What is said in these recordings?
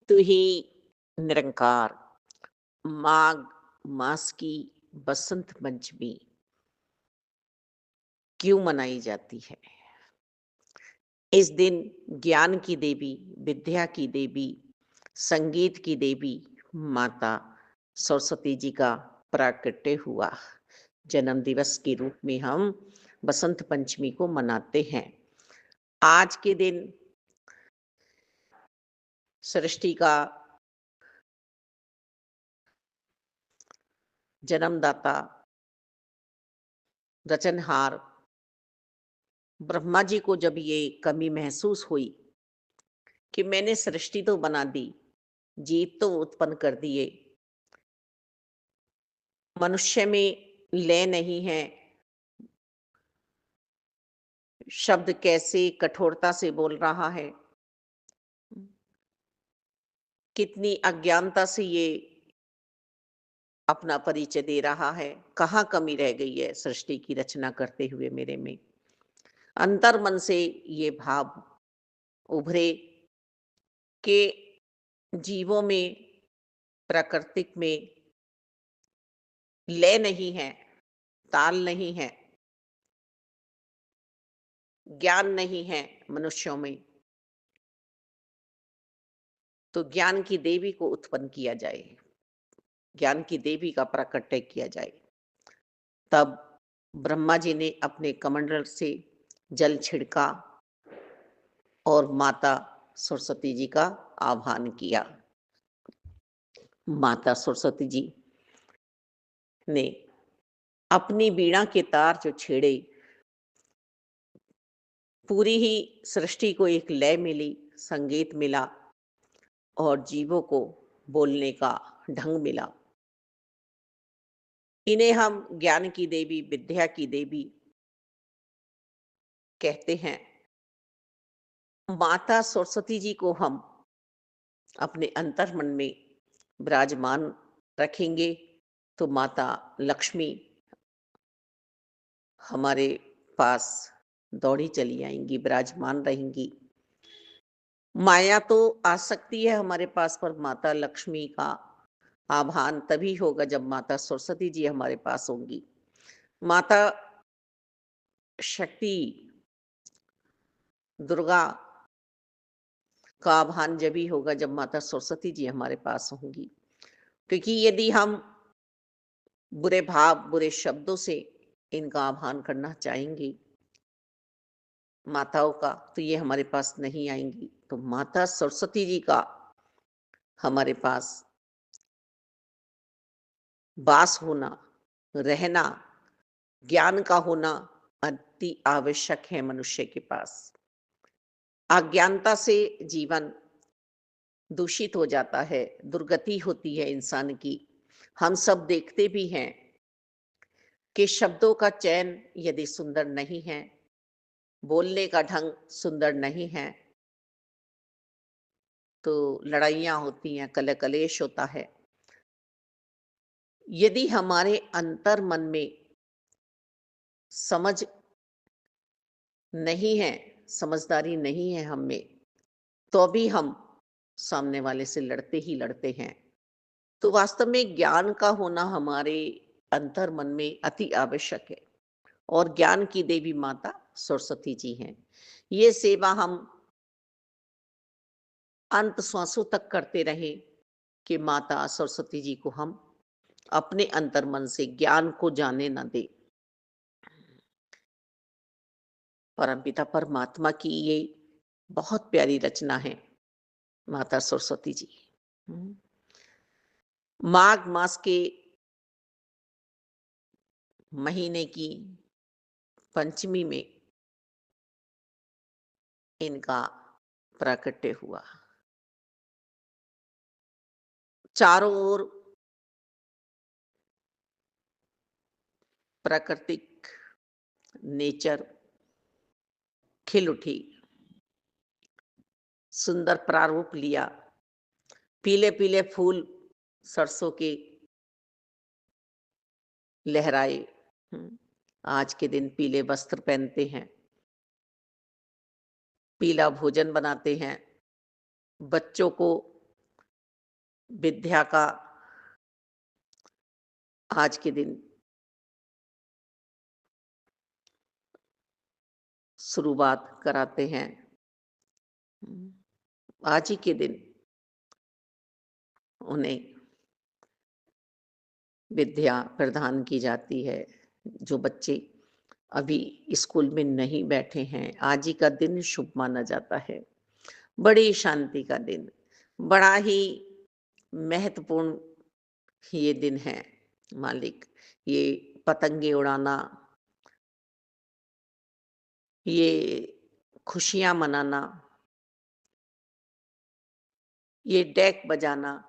तू ही निरंकार। माघ मास की बसंत पंचमी क्यों मनाई जाती है? इस दिन ज्ञान की देवी, विद्या की देवी, संगीत की देवी माता सरस्वती जी का प्राकट्य हुआ। जन्म दिवस के रूप में हम बसंत पंचमी को मनाते हैं। आज के दिन सृष्टि का जन्मदाता, रचनहार ब्रह्मा जी को जब ये कमी महसूस हुई कि मैंने सृष्टि तो बना दी, जीव तो उत्पन्न कर दिए, मनुष्य में लय नहीं है, शब्द कैसे कठोरता से बोल रहा है, कितनी अज्ञानता से ये अपना परिचय दे रहा है, कहाँ कमी रह गई है सृष्टि की रचना करते हुए मेरे में। अंतर मन से ये भाव उभरे कि जीवों में, प्राकृतिक में लय नहीं है, ताल नहीं है, ज्ञान नहीं है मनुष्यों में। तो ज्ञान की देवी को उत्पन्न किया जाए, ज्ञान की देवी का प्राकट्य किया जाए। तब ब्रह्मा जी ने अपने कमंडल से जल छिड़का और माता सरस्वती जी का आह्वान किया। माता सरस्वती जी ने अपनी वीणा के तार जो छेड़े, पूरी ही सृष्टि को एक लय मिली, संगीत मिला और जीवों को बोलने का ढंग मिला। इन्हें हम ज्ञान की देवी, विद्या की देवी कहते हैं। माता सरस्वती जी को हम अपने अंतर्मन में विराजमान रखेंगे तो माता लक्ष्मी हमारे पास दौड़ी चली आएंगी, विराजमान रहेंगी। माया तो आ सकती है हमारे पास, पर माता लक्ष्मी का आभान तभी होगा जब माता सरस्वती जी हमारे पास होंगी। माता शक्ति, दुर्गा का आभान जब ही होगा जब माता सरस्वती जी हमारे पास होंगी। क्योंकि यदि हम बुरे भाव, बुरे शब्दों से इनका आह्वान करना चाहेंगे माताओं का, तो ये हमारे पास नहीं आएंगी। तो माता सरस्वती जी का हमारे पास वास होना, रहना, ज्ञान का होना अति आवश्यक है मनुष्य के पास। अज्ञानता से जीवन दूषित हो जाता है, दुर्गति होती है इंसान की। हम सब देखते भी हैं कि शब्दों का चयन यदि सुंदर नहीं है, बोलने का ढंग सुंदर नहीं है, तो लड़ाइयाँ होती हैं, कलह कलेश होता है। यदि हमारे अंतर मन में समझ नहीं है, समझदारी नहीं है हम में, तो भी हम सामने वाले से लड़ते ही लड़ते हैं। तो वास्तव में ज्ञान का होना हमारे अंतर मन में अति आवश्यक है और ज्ञान की देवी माता सरस्वती जी हैं। ये सेवा हम अंत श्वासों तक करते रहें कि माता सरस्वती जी को हम अपने अंतर्मन से ज्ञान को जाने न दे। परमपिता परमात्मा की ये बहुत प्यारी रचना है, माता सरस्वती जी। हम्म। माघ मास के महीने की पंचमी में इनका प्राकट्य हुआ। चारों ओर प्राकृतिक नेचर खिल उठी, सुंदर प्रारूप लिया। पीले पीले फूल सरसों के लहराए। हम्म, आज के दिन पीले वस्त्र पहनते हैं, पीला भोजन बनाते हैं, बच्चों को विद्या का आज के दिन शुरुआत कराते हैं। आज ही के दिन उन्हें विद्या प्रदान की जाती है। जो बच्चे अभी स्कूल में नहीं बैठे हैं, आज ही का दिन शुभ माना जाता है। बड़ी शांति का दिन, बड़ा ही महत्वपूर्ण ये दिन है मालिक। ये पतंगे उड़ाना, ये खुशियाँ मनाना, ये डेक बजाना,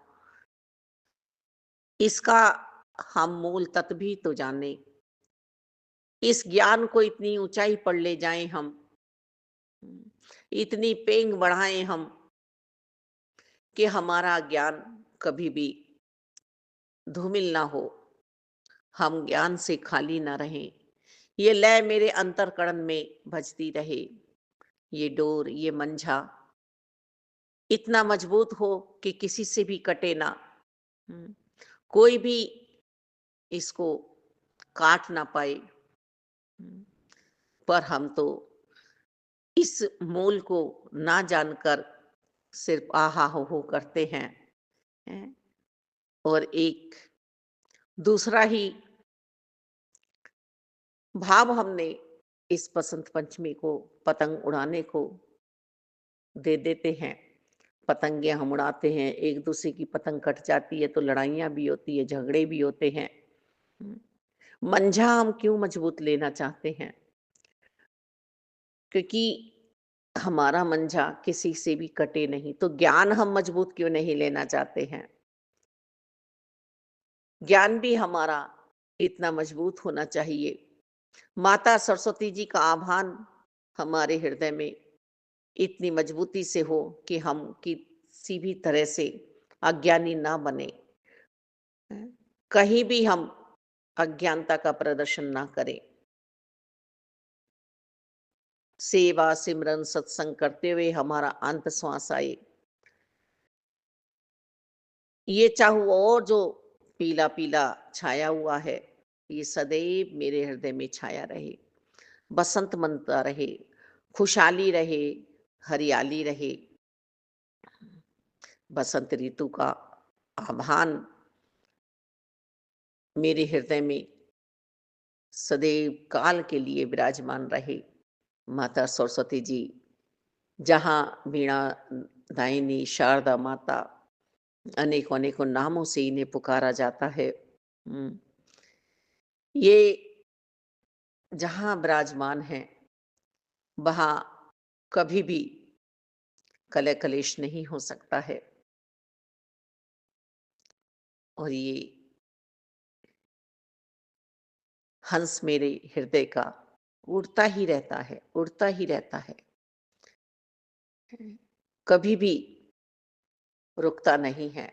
इसका हम मूल तत्व भी तो जाने। इस ज्ञान को इतनी ऊंचाई पर ले जाएं हम, इतनी पेंग बढ़ाएं हम कि हमारा ज्ञान कभी भी धूमिल ना हो, हम ज्ञान से खाली ना रहें। ये लय मेरे अंतर्करण में बजती रहे, ये डोर, ये मंझा इतना मजबूत हो कि किसी से भी कटे ना। हम्म, कोई भी इसको काट ना पाए। पर हम तो इस मूल को ना जानकर सिर्फ आहा हो करते हैं। और एक दूसरा ही भाव हमने इस बसंत पंचमी को, पतंग उड़ाने को दे देते हैं। पतंगे हम उड़ाते हैं, एक दूसरे की पतंग कट जाती है तो लड़ाइयाँ भी होती है, झगड़े भी होते हैं। मंझा हम क्यों मजबूत लेना चाहते हैं? क्योंकि हमारा मंझा किसी से भी कटे नहीं, तो ज्ञान हम मजबूत क्यों नहीं लेना चाहते हैं? ज्ञान भी हमारा इतना मजबूत होना चाहिए। माता सरस्वती जी का आह्वान हमारे हृदय में इतनी मजबूती से हो कि हम किसी भी तरह से अज्ञानी ना बने। कहीं भी हम अज्ञानता का प्रदर्शन ना करें। सेवा सिमरन सत्संग करते हुए हमारा अंत श्वास आए, ये चाहूँ और जो पीला पीला छाया हुआ है, ये सदैव मेरे हृदय में छाया रहे, बसंत मनता रहे, खुशहाली रहे, हरियाली रहे। बसंत ऋतु का आह्वान मेरे हृदय में सदैव काल के लिए विराजमान रहे। माता सरस्वती जी, जहाँ वीणा दायिनी, शारदा माता, अनेकों अनेकों नामों से इन्हें पुकारा जाता है। ये जहाँ विराजमान है, वहाँ कभी भी कलह कलेश नहीं हो सकता है। और ये हंस मेरे हृदय का उड़ता ही रहता है, उड़ता ही रहता है, कभी भी रुकता नहीं है।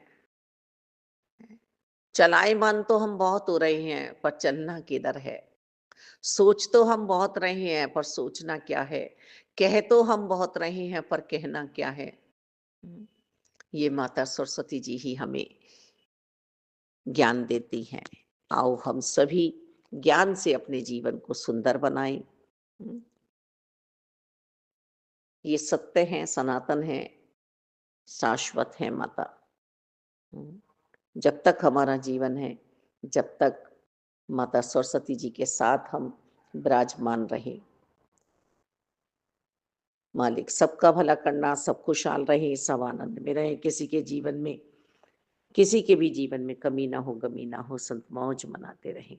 चलाएमान तो हम बहुत हो रहे हैं, पर चलना किधर है? सोच तो हम बहुत रहे हैं, पर सोचना क्या है? कह तो हम बहुत रहे हैं, पर कहना क्या है? ये माता सरस्वती जी ही हमें ज्ञान देती हैं। आओ हम सभी ज्ञान से अपने जीवन को सुंदर बनाएं। ये सत्य है, सनातन है, शाश्वत है माता। जब तक हमारा जीवन है, जब तक माता सरस्वती जी के साथ हम विराजमान रहे। मालिक सबका भला करना, सब खुशहाल रहे, सब आनंद में रहे, किसी के जीवन में, किसी के भी जीवन में कमी ना हो, गमी ना हो, संत मौज मनाते रहें।